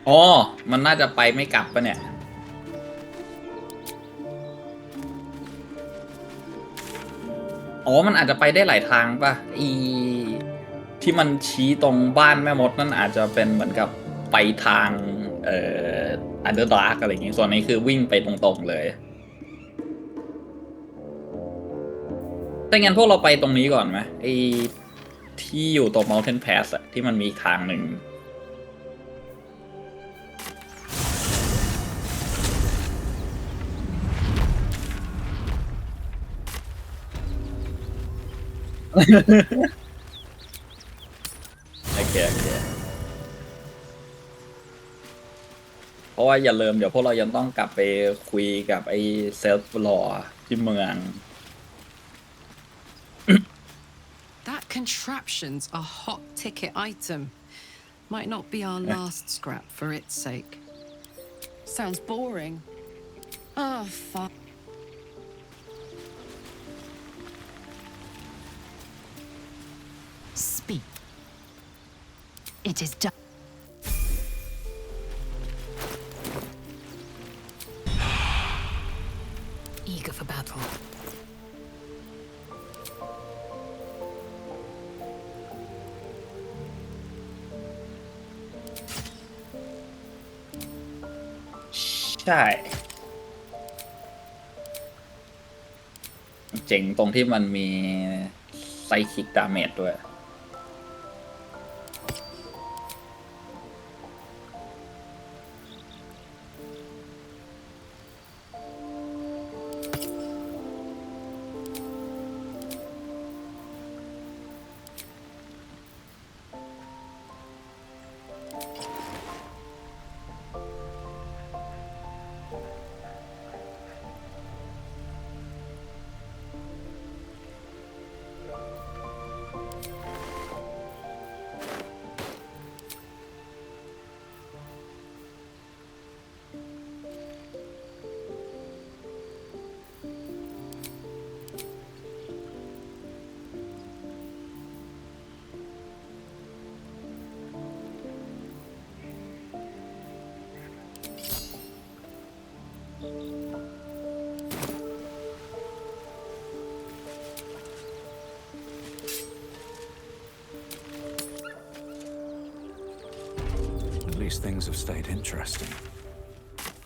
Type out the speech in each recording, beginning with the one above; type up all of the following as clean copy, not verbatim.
อ๋อมันน่าจะไปไม่กลับปะเนี่ยอ๋อมันอาจจะไปได้หลายทางปะที่มันชี้ตรงบ้านแม่มดนั่นอาจจะเป็นเหมือนกับไปทางเอ่อันเดอร์ดาร์กอะไรอย่างงี้ส่วนนี้คือวิ่งไปตรงๆเลยแต่งั้นพวกเราไปตรงนี้ก่อนไหมที่อยู่ตรง Mountain Pass อะที่มันมีอีกทางหนึ่ง โอเคโอเคเพราะว่าอย่าลืมเดี๋ยวพวกเรายังต้องกลับไปคุยกับเซลฟ์ลอที่เมือง That contraption's a hot ticket item. Might not be our last scrap for its sake. Sounds boring. Oh, fuck. Speak. It is done. Eager for battle. Chai. เจ๋งตรงที่มันมีไซคิกดาเมจด้วย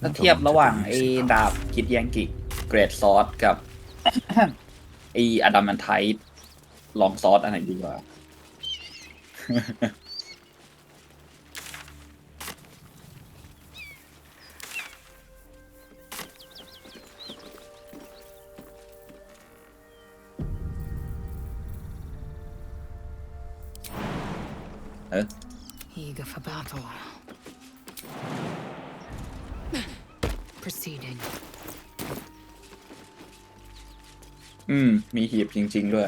ถ้าเทียบระหว่างดาบกิดยังกิเกรดซอสกับ อะดัมมันไทต์ลองซอสอันไหนดีกว่า Eager for battle. Proceeding. มีหีบจริงๆด้วย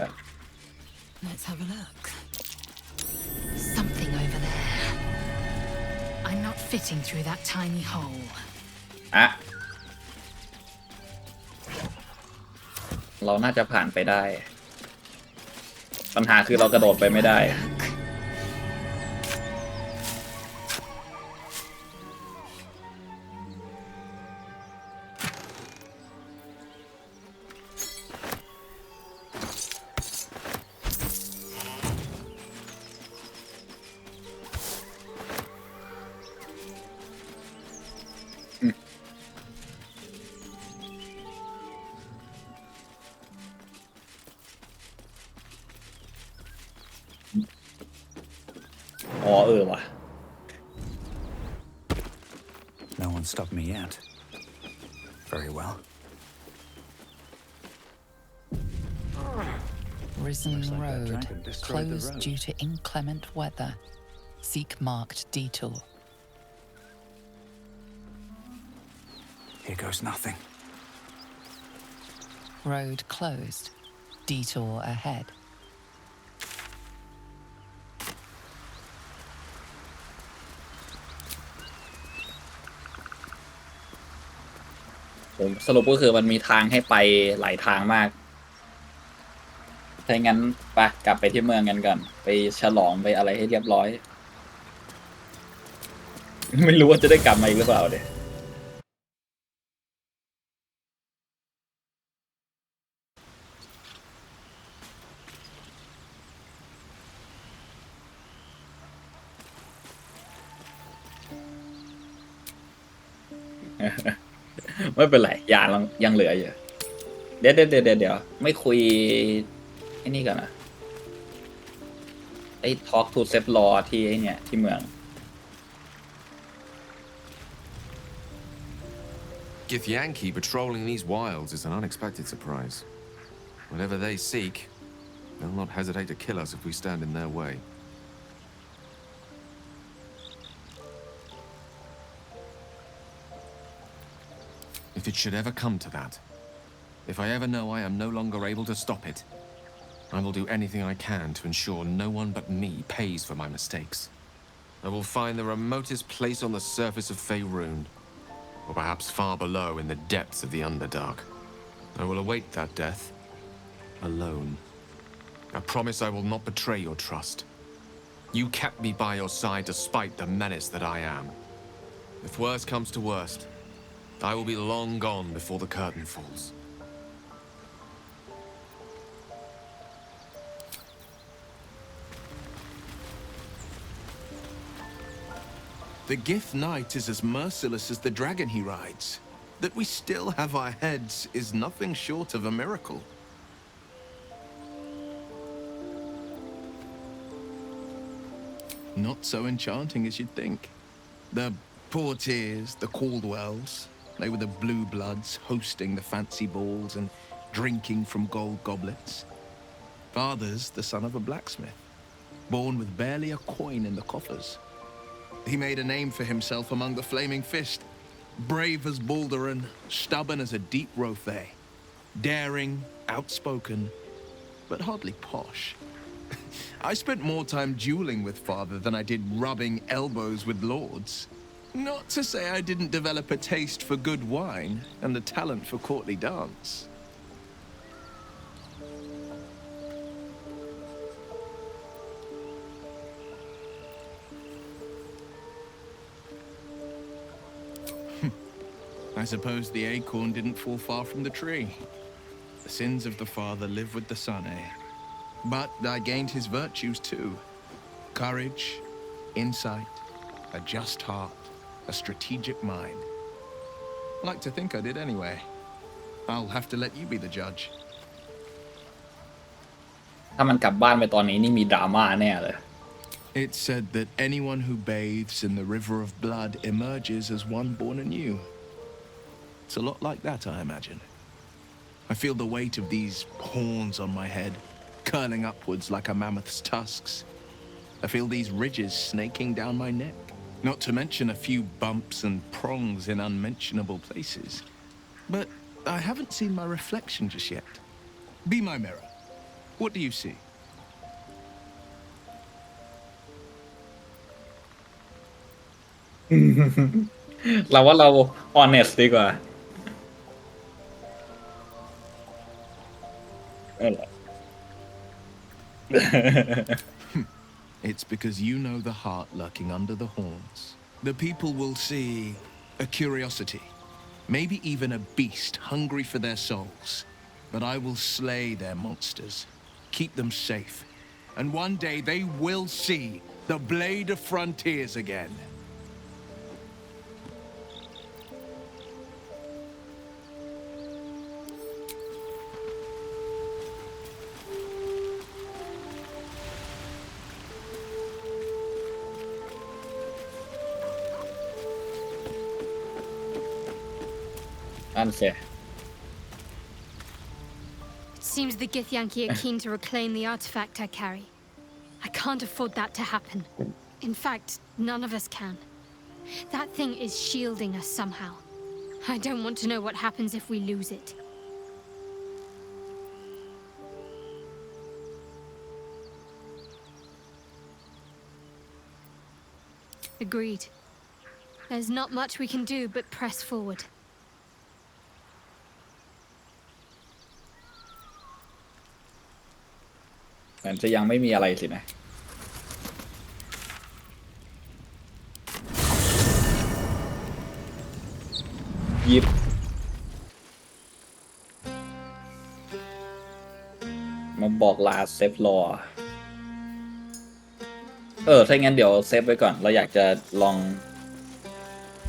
Let's have a look. Something over there. I'm not fitting through that tiny hole. อะเราน่าจะผ่านไปได้ ปัญหาคือเรากระโดดไปไม่ได้ อ๋อว่ะ No one stopped me yet. Very well. Risen Looks like that road, dragon destroyed the closed road. due to inclement weather. Seek marked detour. Here goes nothing. Road closed. Detour ahead. ผมสรุปก็คือมันมีทางให้ไปหลายทางมากถ้างั้นไปกลับไปที่เมืองกันก่อนไปฉลองไปอะไรให้เรียบร้อย ไม่รู้ว่าจะได้กลับมาอีกหรือเปล่าเดี๋ยไม่เป็นไรยายังเหลืออยู่เดี๋ยวไม่คุยไอ้นี่ก่อนนะไอ้ Talk to Set Law ที่ไอ้เนี่ยที่เมือง Yargie patrolling these wilds is an unexpected surprise. Whatever they seek, they'll not hesitate to kill us if we stand in their way. If it should ever come to that, if I ever know I am no longer able to stop it, I will do anything I can to ensure no one but me pays for my mistakes. I will find the remotest place on the surface of Faerun, or perhaps far below in the depths of the Underdark. I will await that death, alone. I promise I will not betray your trust. You kept me by your side despite the menace that I am. If worst comes to worst, I will be long gone before the curtain falls. The Gith Knight is as merciless as the dragon he rides. That we still have our heads is nothing short of a miracle. Not so enchanting as you'd think. The Portiers, the Caldwells, they were the blue bloods hosting the fancy balls and drinking from gold goblets. Father's the son of a blacksmith, born with barely a coin in the coffers. He made a name for himself among the Flaming Fist. Brave as Baldur and stubborn as a deep Rothay. Daring, outspoken, but hardly posh. I spent more time dueling with father than I did rubbing elbows with lords. Not to say I didn't develop a taste for good wine and a talent for courtly dance. I suppose the acorn didn't fall far from the tree. The sins of the father live with the son, eh? But I gained his virtues too. Courage, insight, a just heart, a strategic mind. Like to think I did anyway. I'll have to let you be the judge. ถ้ามันกลับบ้านไปตอนนี้นี่มีดราม่าแน่เลย It's said that anyone who bathes in the river of blood emerges as one born anew. It's a lot like that, I imagine. I feel the weight of these horns on my head, curling upwards like a mammoth's tusks. I feel these ridges snaking down my neck, not to mention a few bumps and prongs in unmentionable places. But I haven't seen my reflection just yet. Be my mirror. What do you see? เราว่าเรา honest ดีกว่าIt's because you know the heart lurking under the horns. The people will see a curiosity, maybe even a beast hungry for their souls. But I will slay their monsters, keep them safe, and one day they will see the Blade of Frontiers again. Unfair. It seems the Githyanki are keen to reclaim the artifact I carry. I can't afford that to happen. In fact, none of us can. That thing is shielding us somehow. I don't want to know what happens if we lose it. Agreed. There's not much we can do but press forward. เหมือนจะยังไม่มีอะไรสินะ ยิบมาบอกลาเซฟรอถ้างั้นเดี๋ยวเซฟไว้ก่อนเราอยากจะลอง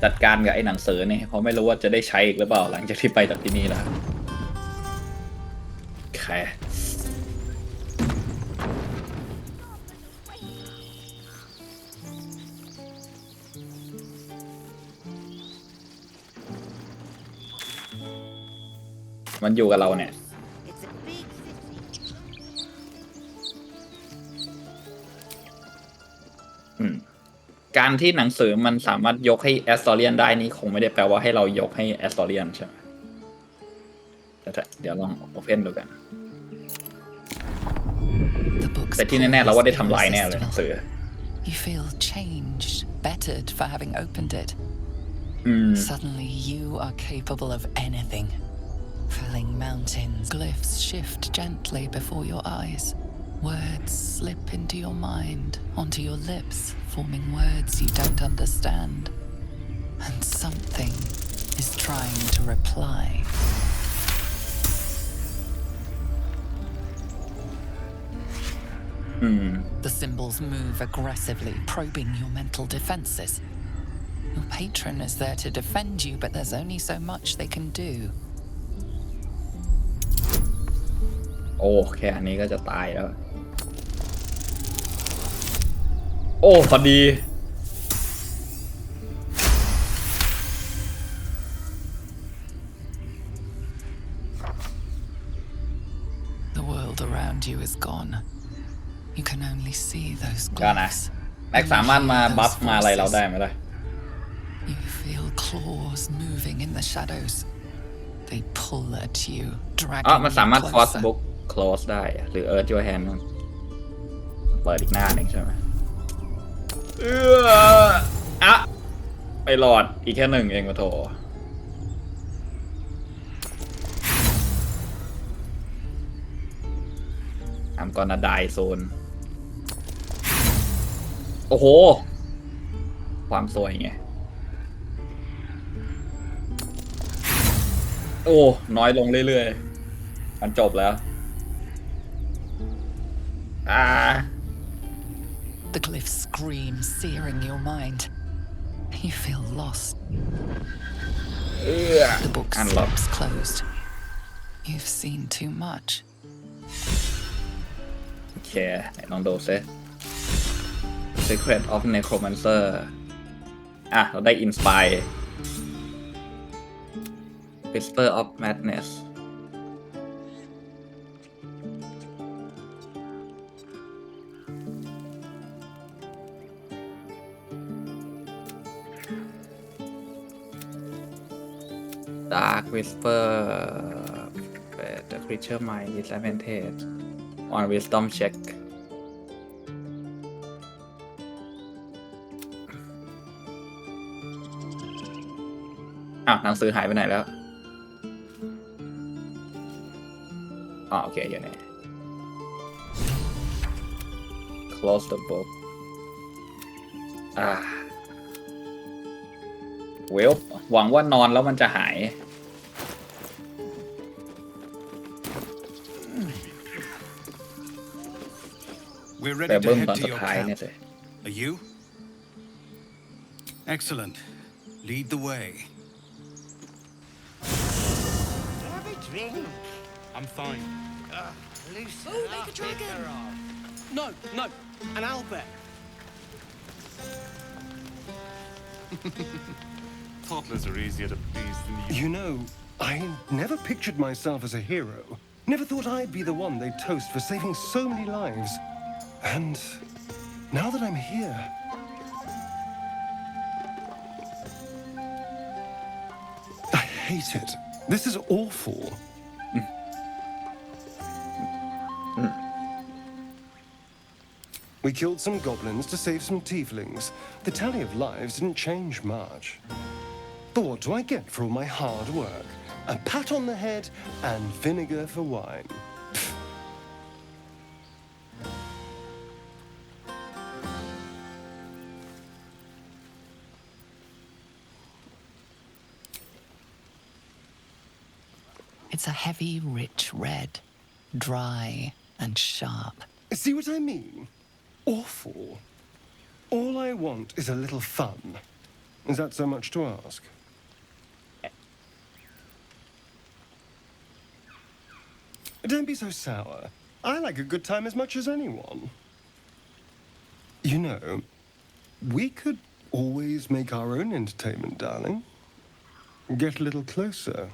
จัดการกับไอ้หนังสือนี่เพราะไม่รู้ว่าจะได้ใช้อีกหรือเปล่าหลังจากที่ไปจากที่นี่แล้วโอเคมันอยู่กับเราเนี่ยการที่หนังสือมันสามารถยกให้แอสตอเรียนได้นี่คงไม่ได้แปลว่าให้เรายกให้แอสตอเรียนใช่ไหมแต่เดี๋ยวลองโอเพนดูกันแต่ที่แน่ๆเราว่าได้ทำลายแน่เลยหนังสือ You feel changed, bettered for having opened it. Suddenly you are capable of anything. Filling mountains, glyphs shift gently before your eyes. Words slip into your mind, onto your lips, forming words you don't understand. And something is trying to reply. The symbols move aggressively, probing your mental defenses. Your patron is there to defend you, but there's only so much they can do. โอ้แค่อันนี้ก็จะตายแล้ว โอ้พอดี The world around you is gone. You can only see those ก็นะ glyphs. แม็กสามารถมาบัฟมาอะไรเราได้ไหมล่ะ You feel claws moving in the shadows. They pull at you, dragging มันสามารถ you force closer. book close ได้หรือ Earth Your Hand เปิดอีกหน้าหนึ่งใช่ไหมไปหลอดอีกแค่หนึ่งเองมาโถI'm gonna die soon โอ้โหความสวยไงโอ้น้อยลงเรื่อยๆมันจบแล้วThe glyphs scream, searing your mind. You feel lost. The book slips closed. You've seen too much. โอเคไหนลองดูซิ Secret of Necromancer เราได้ Inspire Whisper of Madness Dark Whisper The creature mind disadvantage on wisdom check หนังสือหายไปไหนแล้วโอเคอยู่ไหน close the book หวังว่านอนแล้วมันจะหาย We're แต่ ready เบิ้ to มตอน head to สุด your ท้ายเนี่ย camp. สิ Are you? Excellent. Lead the way. Have a drink. I'm fine. Loosen Oh, up, like a dragon. bigger off. No, an owlbear. Toddlers are easier to please than you. You know, I never pictured myself as a hero. Never thought I'd be the one they'd toast for saving so many lives. And now that I'm here... I hate it. This is awful. We killed some goblins to save some tieflings. The tally of lives didn't change much. But what do I get for all my hard work? A pat on the head and vinegar for wine. It's a heavy, rich red, dry and sharp. See what I mean? Awful. All I want is a little fun. Is that so much to ask? Don't be so sour. I like a good time as much as anyone. You know, we could always make our own entertainment, darling. Get a little closer,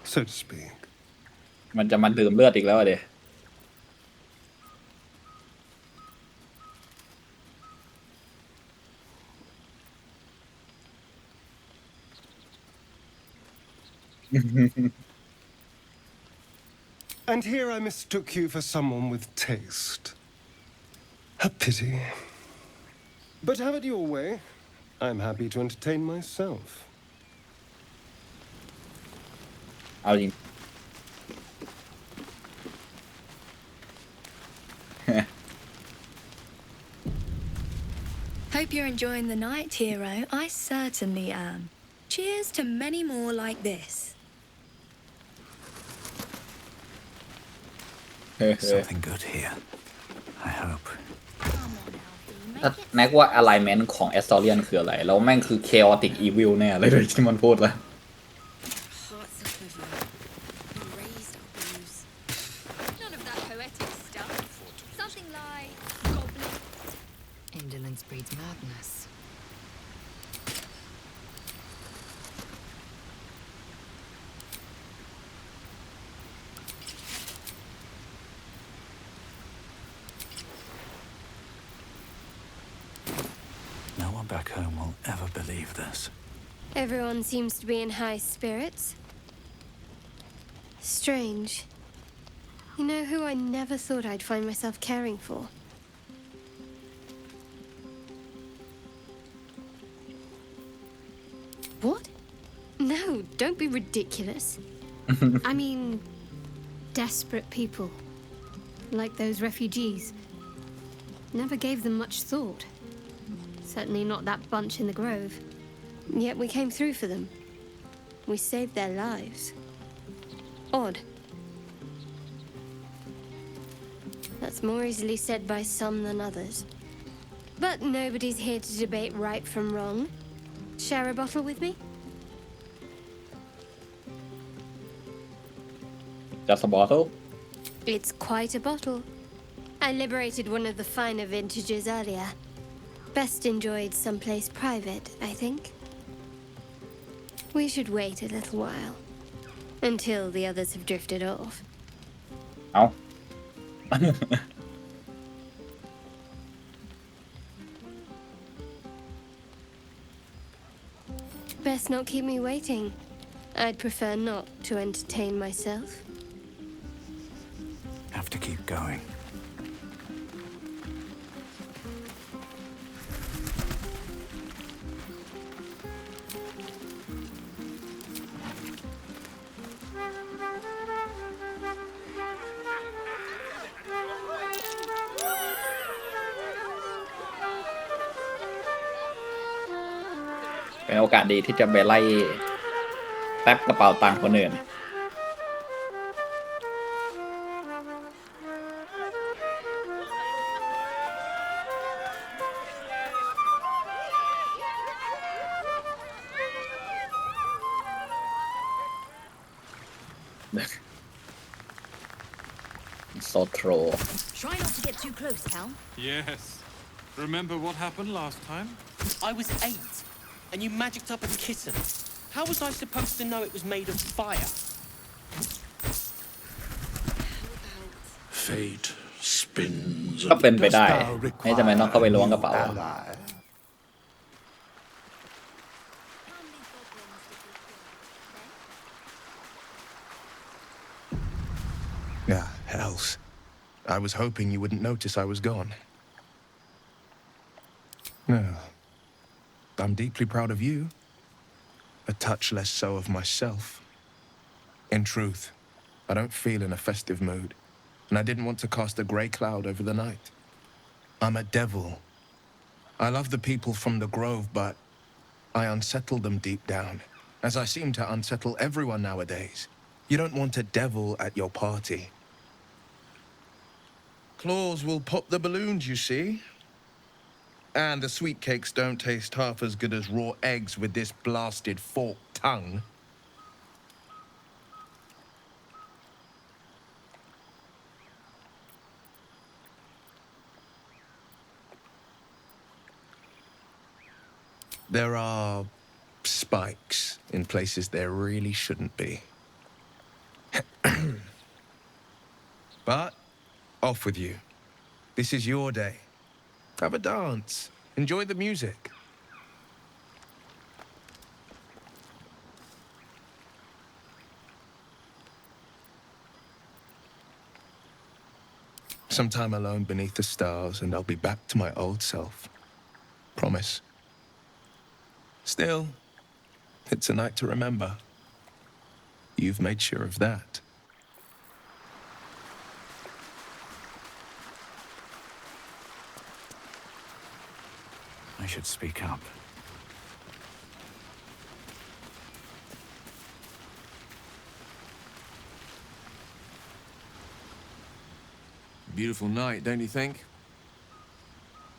so to speak. มันจะมาดื่มเลือดอีกแล้วเด And here I mistook you for someone with taste. A pity. But have it your way. I'm happy to entertain myself. เอาจริง Hope you're enjoying the night, hero. I certainly am. Cheers to many more like this. Something good here. I hope. ถ้าแน็กว่า alignment ของ Astorian คืออะไรแล้วแม่งคือ chaotic evil แน่เลยที่มันพูดแล้ว Hearts are quivering. We raised our bows. None of that poetic stuff. Something like goblin. Indolence breeds madness. No one back home will ever believe this. Everyone seems to be in high spirits. Strange. You know who I never thought I'd find myself caring for? What? No, don't be ridiculous. I mean, desperate people. Like those refugees. Never gave them much thought. Certainly not that bunch in the grove. Yet we came through for them. We saved their lives. Odd. That's more easily said by some than others. But nobody's here to debate right from wrong. Share a bottle with me? just a bottle It's quite a bottle. I liberated one of the finer vintages earlier. Best enjoyed someplace private, I think. We should wait a little while. Until the others have drifted off. เอา Best not keep me waiting. I'd prefer not to entertain myself. Have to keep going.ๆเป็นโอกาสดีที่จะไปไล่แท็บกระเป๋าตังค์คนอื่น so troll Try not to get too close, Cal. Yes. Remember what happened last time? I was 8, and you magicked up a kitten. How was I supposed to know it was made of fire? Fate spins. ก็เป็นไปได้ไม่จำเป็นต้องเข้าไปล้วงกระเป๋า Hells. I was hoping you wouldn't notice I was gone. No. I'm deeply proud of you. A touch less so of myself. In truth, I don't feel in a festive mood, and I didn't want to cast a grey cloud over the night. I'm a devil. I love the people from the grove, but I unsettle them deep down, as I seem to unsettle everyone nowadays. You don't want a devil at your party. Claws will pop the balloons, you see. And the sweet cakes don't taste half as good as raw eggs with this blasted forked tongue. There are spikes in places there really shouldn't be. But off with you. This is your day. Have a dance. Enjoy the music. Some time alone beneath the stars and I'll be back to my old self. Promise. Still, it's a night to remember. You've made sure of that. I should speak up. Beautiful night, don't you think?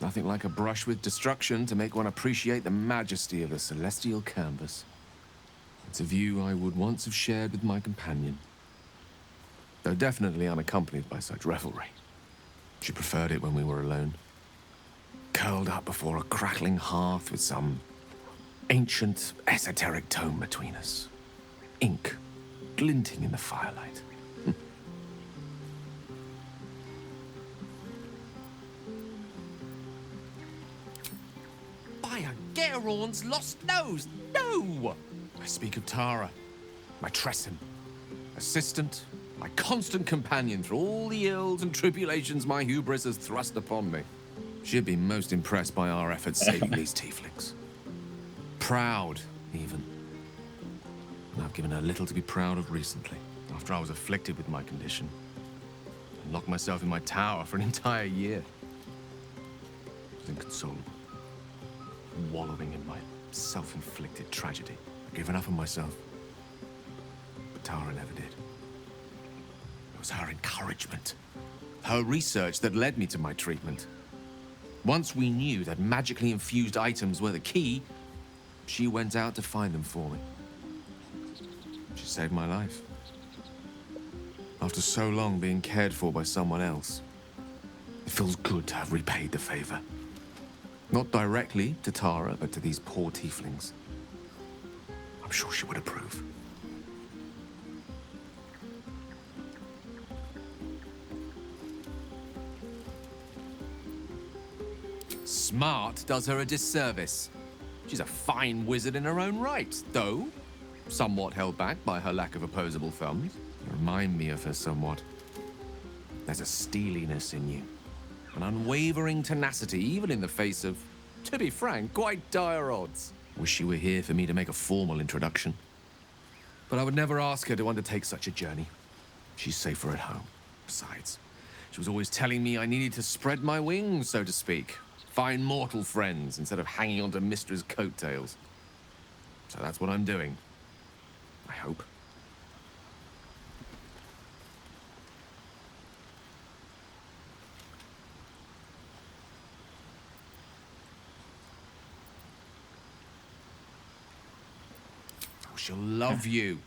Nothing like a brush with destruction to make one appreciate the majesty of a celestial canvas. It's a view I would once have shared with my companion, though definitely unaccompanied by such revelry. She preferred it when we were alone, curled up before a crackling hearth with some ancient, esoteric tome between us. Ink glinting in the firelight. By a Gerorn's lost nose! No! I speak of Tara, my Tresson, assistant, my constant companion through all the ills and tribulations my hubris has thrust upon me. She'd be most impressed by our efforts saving these tieflings. Proud, even. And I've given her little to be proud of recently, after I was afflicted with my condition. And locked myself in my tower for an entire year. I was inconsolable. Wallowing in my self-inflicted tragedy. I gave enough of myself. But Tara never did. It was her encouragement, her research that led me to my treatment. Once we knew that magically infused items were the key, she went out to find them for me. She saved my life. After so long being cared for by someone else, it feels good to have repaid the favor. Not directly to Tara, but to these poor tieflings. I'm sure she would approve. Smart does her a disservice. She's a fine wizard in her own right, though somewhat held back by her lack of opposable thumbs. You remind me of her somewhat. There's a steeliness in you, an unwavering tenacity, even in the face of, to be frank, quite dire odds. Wish she were here for me to make a formal introduction. But I would never ask her to undertake such a journey. She's safer at home. Besides, she was always telling me I needed to spread my wings, so to speak. Find mortal friends instead of hanging onto Mistra's coattails. So that's what I'm doing. I hope. Oh, she'll love you.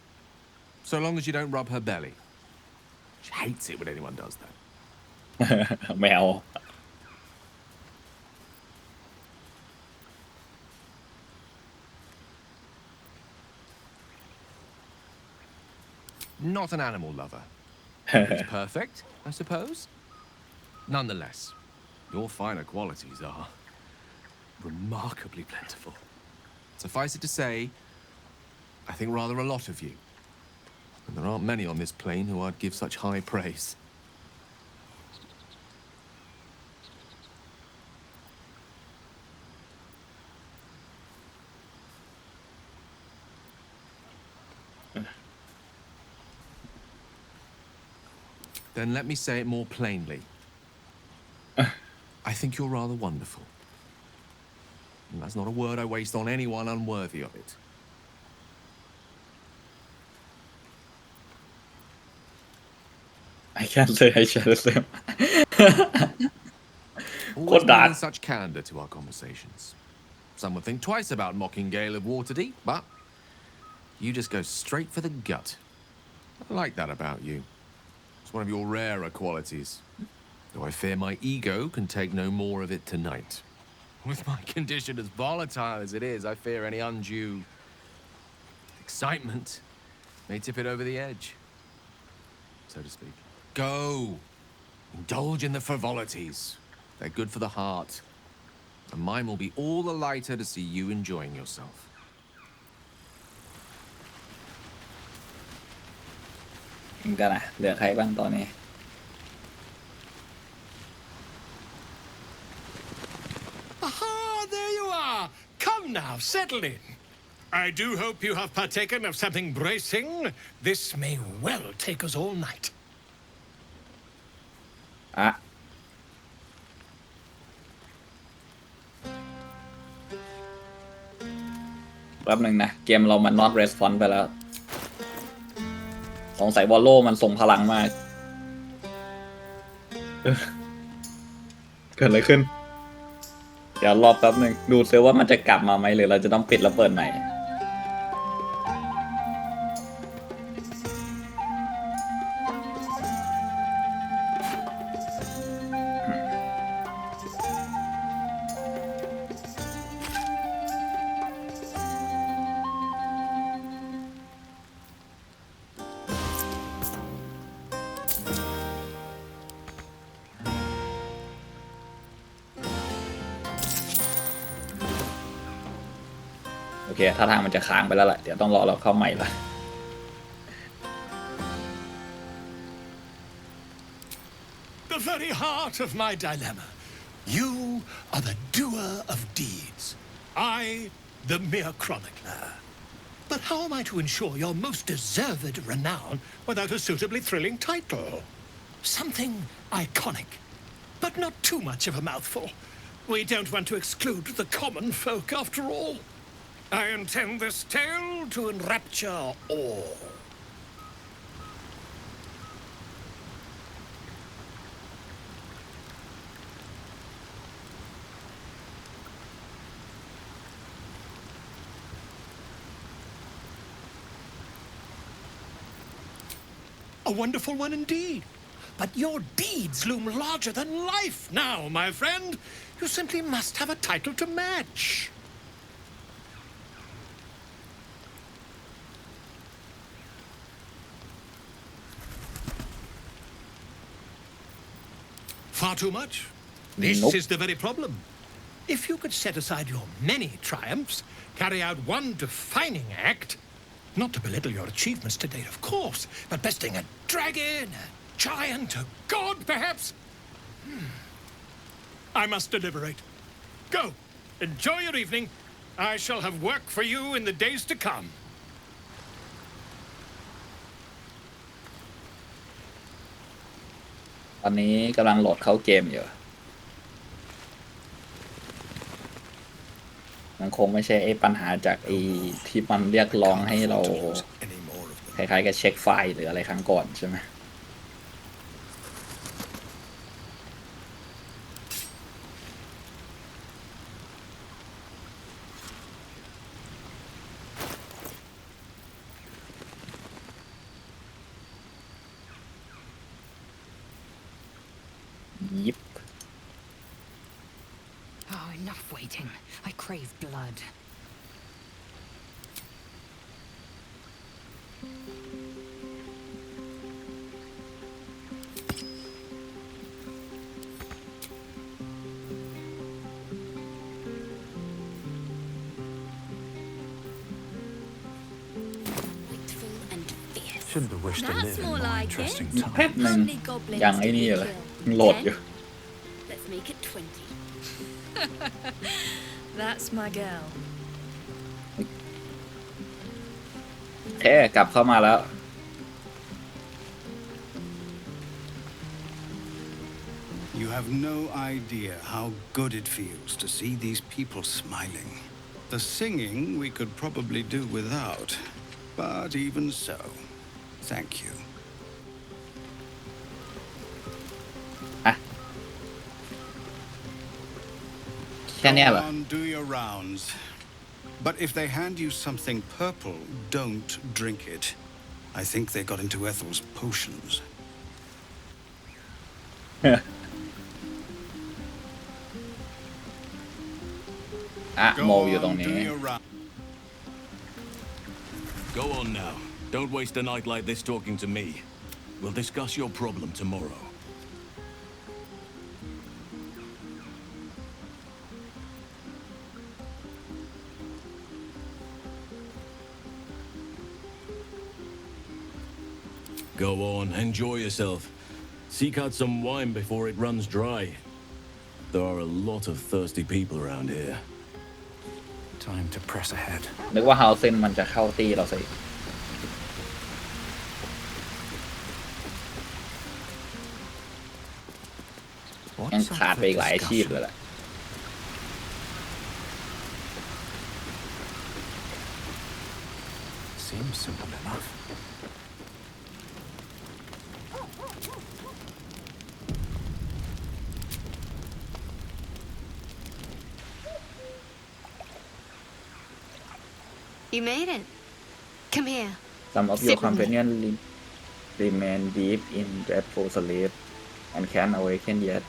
So long as you don't rub her belly. She hates it when anyone does that. แมว Not an animal lover. It's perfect, I suppose. Nonetheless, your finer qualities are remarkably plentiful. Suffice it to say, I think rather a lot of you. And there aren't many on this plane who I'd give such high praise. Then let me say it more plainly. I think you're rather wonderful. And that's not a word I waste on anyone unworthy of it. I can't say I share the same Always dark. bringing such candor to our conversations. Some would think twice about mocking Gale of Waterdeep, but you just go straight for the gut. I like that about you. It's one of your rarer qualities. Though I fear my ego can take no more of it tonight. With my condition as volatile as it is, I fear any undue excitement may tip it over the edge, so to speak. Go! Indulge in the frivolities. They're good for the heart. And mine will be all the lighter to see you enjoying yourself. กันนะเหลือใครบ้างตอนนี้ Aha, there you are. Come now, settle in. I do hope you have partaken of something bracing. This may well take us all night. อ่ะแป๊บหนึ่งนะเกมเรามัน not response ไปแล้วสงสัยวอลโล่มันส่งพลังมากเกิดอะไรขึ้นเดี๋ยวรอแป๊บหนึ่งดูซิว่ามันจะกลับมาไหมหรือเราจะต้องปิดแล้วเปิดใหม่โอเคถ้าทางมันจะค้างไปแล้วแหละเดี๋ยวต้องรอเราเข้าใหม่ละ The very heart of my dilemma. You are the doer of deeds. I, the mere chronicler. But how am I to ensure your most deserved renown without a suitably thrilling title? Something iconic, but not too much of a mouthful. We don't want to exclude the common folk after all. I intend this tale to enrapture all. A wonderful one indeed. But your deeds loom larger than life now, my friend. You simply must have a title to match. Far too much? This Nope. is the very problem. If you could set aside your many triumphs, carry out one defining act, not to belittle your achievements to date, of course, but besting a dragon, a giant, a god, perhaps? I must deliberate. Go. Enjoy your evening. I shall have work for you in the days to come. ตอนนี้กำลังโหลดเข้าเกมอยู่มันคงไม่ใช่ไอ้ปัญหาจากไอ้ที่มันเรียกร้องให้เราคล้ายๆกับเช็คไฟล์หรืออะไรครั้งก่อนใช่ไหมยิบ Oh, enough waiting. I crave blood. Shouldn't have wished to That's live in more more like interesting it. แป๊บ times. หนึ่ง How many goblins ยังไอ้ did นี่ we อยู่เลย kill? โหลดอยู่ Let's make it 20. That's my girl. โอเคกลับเข้ามาแล้ว You have no idea how good it feels to see these people smiling. The singing we could probably do without, but even so, thank you. ค่เนี้ยเหรอ on, do your rounds. But if they hand you something purple, don't drink it. I think they got into Ethel's potions. อะโม Go อยู่ตรง on, นี้ do your round. Go on now. Don't waste a night like this talking to me. We'll discuss your problem tomorrow. Go on, enjoy yourself. Seek out some wine before it runs dry. There are a lot of thirsty people around here. Time to press ahead. นึกว่าเฮาเซนมันจะเข้าตีเราสิยังขาดไปอีกหลายอาชีพเลยแหละ Seems simple enough. You made it. Come here. Some of your Sit with me. companions remain deep in dreadful sleep and can't awaken yet.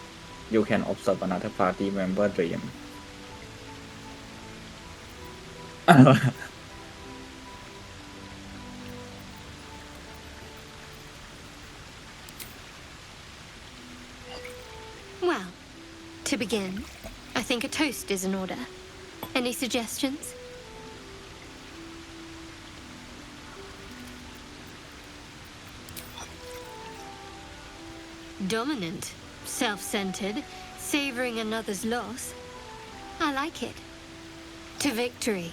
You can observe another party member dream. Well, to begin, I think a toast is in order. Any suggestions? Dominant, self-centered, savoring another's loss. I like it. To victory.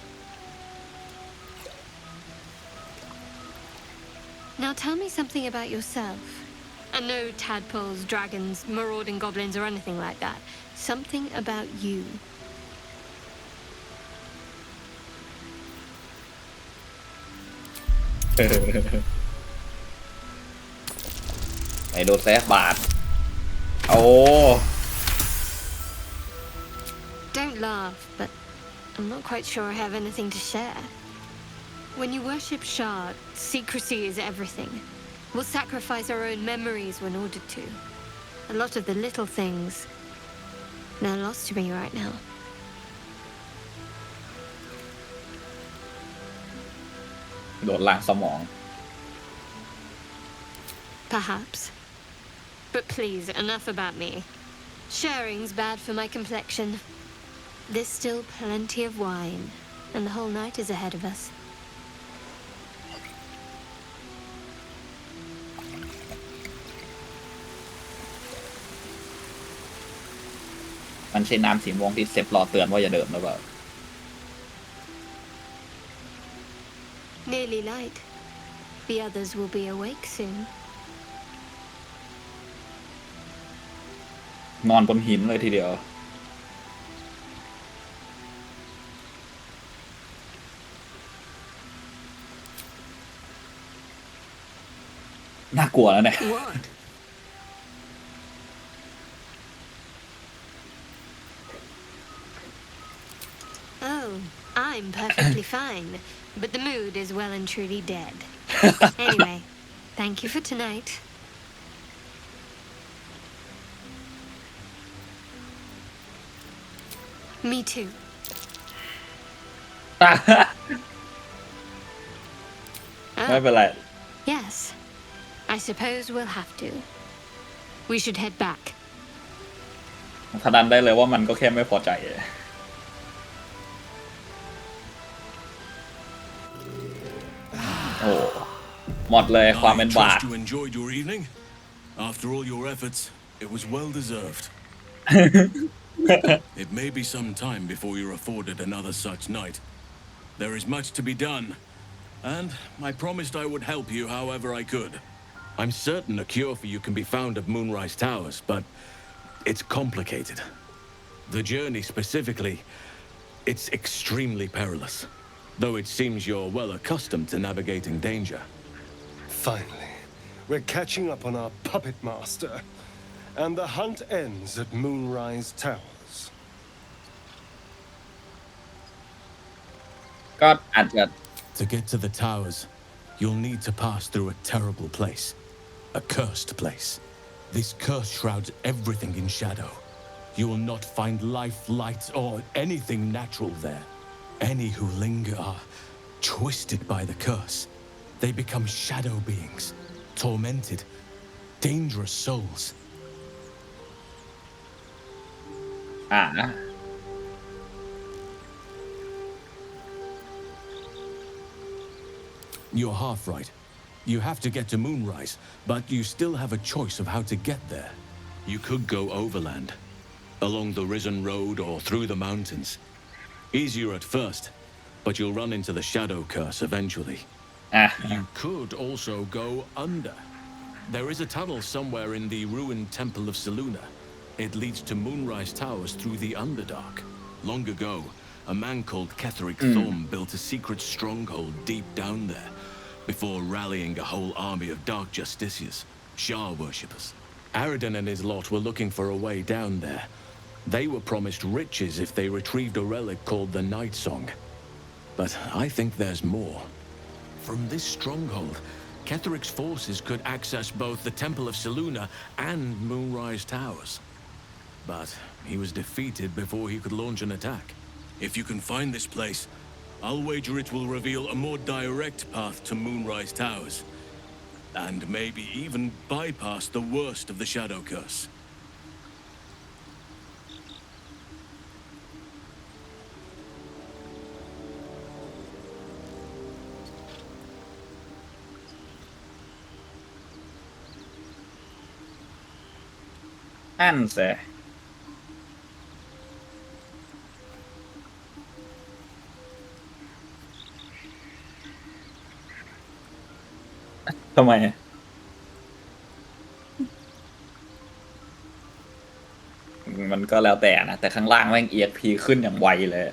Now tell me something about yourself. And no tadpoles, dragons, marauding goblins, or anything like that. Something about you. ไอโดนแซฟบาทโอ้ Don't laugh, but I'm not quite sure I have anything to share. When you worship Shard, secrecy is everything. We'll sacrifice our own memories when ordered to. A lot of the little things, they're lost to me right now. โดนล้างสมอง Perhaps. But please, enough about me. Sharing's bad for my complexion. There's still plenty of wine, and the whole night is ahead of us. มันใช่น้ำสีม่วงที่เซฟรอเตือนว่าอย่าเดิมหรือเปล่า Nearly light. The others will be awake soon. นอนบนหินเลยทีเดียว น่ากลัวแล้วเนี่ย What? Oh, I'm perfectly fine, but the mood is well and truly dead. Anyway, thank you for tonight. Me too. ไม่เป็นไร Yes, I suppose we'll have to. We should head back. พนันได้เลยว่ามันก็แค่ไม่พอใจ โอ้หมดเลยความเป็นบาท I trust you enjoyed your evening. After all your efforts, it was well deserved. It may be some time before you're afforded another such night. There is much to be done, and I promised I would help you however I could. I'm certain a cure for you can be found at Moonrise Towers, but it's complicated. The journey specifically, it's extremely perilous, though it seems you're well accustomed to navigating danger. Finally, we're catching up on our puppet master, and the hunt ends at Moonrise Towers. ก็อาจจะ To get to the towers, you'll need to pass through a terrible place. A cursed place. This curse shrouds everything in shadow. You will not find life, light, or anything natural there. Any who linger are twisted by the curse. They become shadow beings, tormented, dangerous souls. You're half right. You have to get to Moonrise, but you still have a choice of how to get there. You could go overland, along the Risen Road or through the mountains. Easier at first, but you'll run into the Shadow Curse eventually. You could also go under. There is a tunnel somewhere in the ruined Temple of Selûne. It leads to Moonrise Towers through the Underdark. Long ago, a man called Ketheric Thorm built a secret stronghold deep down there, before rallying a whole army of Dark Justiciars, Shah worshippers. Aridin and his lot were looking for a way down there. They were promised riches if they retrieved a relic called the Night Song. But I think there's more. From this stronghold, Ketheric's forces could access both the Temple of Selûne and Moonrise Towers. But he was defeated before he could launch an attack. If you can find this place, I'll wager it will reveal a more direct path to Moonrise Towers. And maybe even bypass the worst of the Shadow Curse. Answer. ทำไมมันก็แล้วแต่นะแต่ข้างล่างแม่ง EXP ขึ้นอย่างไวเลย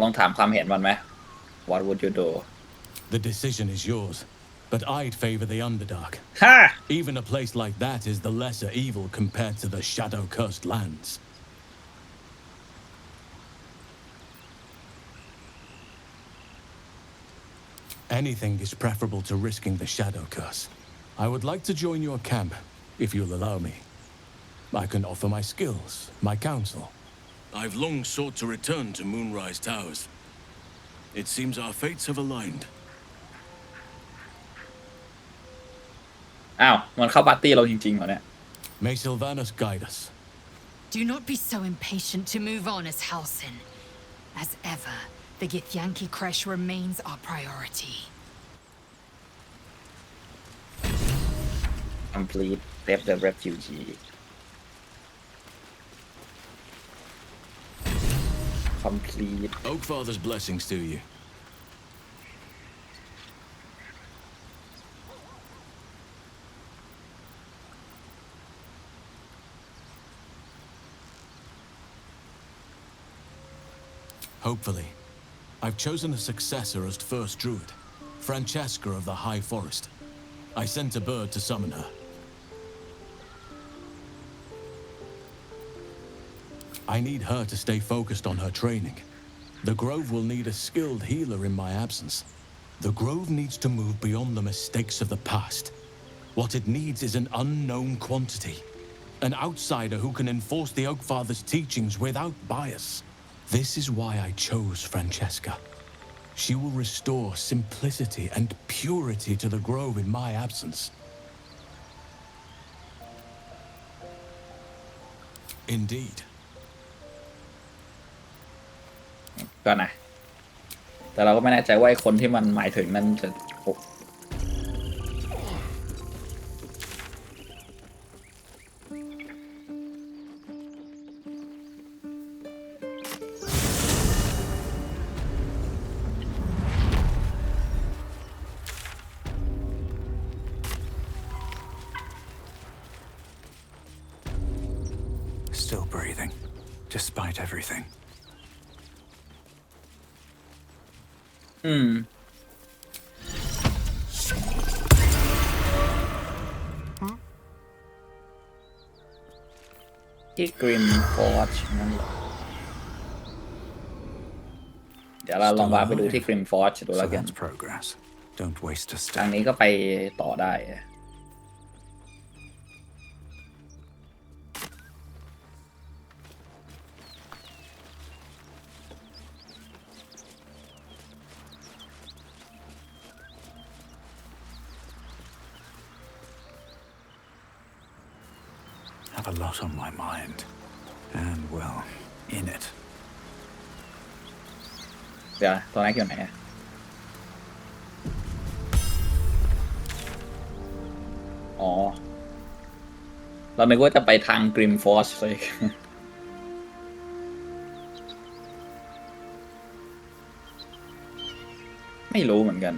ลองถามความเห็นมันไหม What would you do? The decision is yours, but I'd favor the Underdark. Ha! Even a place like that is the lesser evil compared to the shadow-cursed lands. Anything is preferable to risking the Shadow Curse. I would like to join your camp, if you'll allow me. I can offer my skills, my counsel. I've long sought to return to Moonrise Towers. It seems our fates have aligned. อ้าวมันเข้าปาร์ตี้เราจริงๆเหรอเนี่ย May Sylvanus guide us. Do not be so impatient to move on as Halsin. As ever, the Githyanki Kresh remains our priority. Complete Save the Refugee. Complete. Oakfather's blessings to you. Hopefully. I've chosen a successor as first druid, Francesca of the High Forest. I sent a bird to summon her. I need her to stay focused on her training. The Grove will need a skilled healer in my absence. The Grove needs to move beyond the mistakes of the past. What it needs is an unknown quantity. An outsider who can enforce the Oakfather's teachings without bias. This is why I chose Francesca. She will restore simplicity and purity to the Grove in my absence. Indeed. ก็นะแต่เราก็ไม่แน่ใจว่าไอ้คนที่มันหมายถึงนั้นจะ Still breathing, despite everything. Green Forge นั่นเหรอ ดี๋ยวเราลองวาร์ปไปดูที่กริมฟอร์ชดู So แล้วกัน that's progress. Don't waste a ทาง step. นี้ก็ไปต่อได้ Have a lot on my mind. And, well, in it. เดี๋ยวตัวนั้นอยู่ไหนอะอ๋อ เรานึกว่าจะไปทางกริมฟอร์ชเลย ไม่รู้เหมือนกัน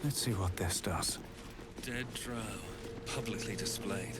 Let's see what this does. Dead drow, publicly displayed.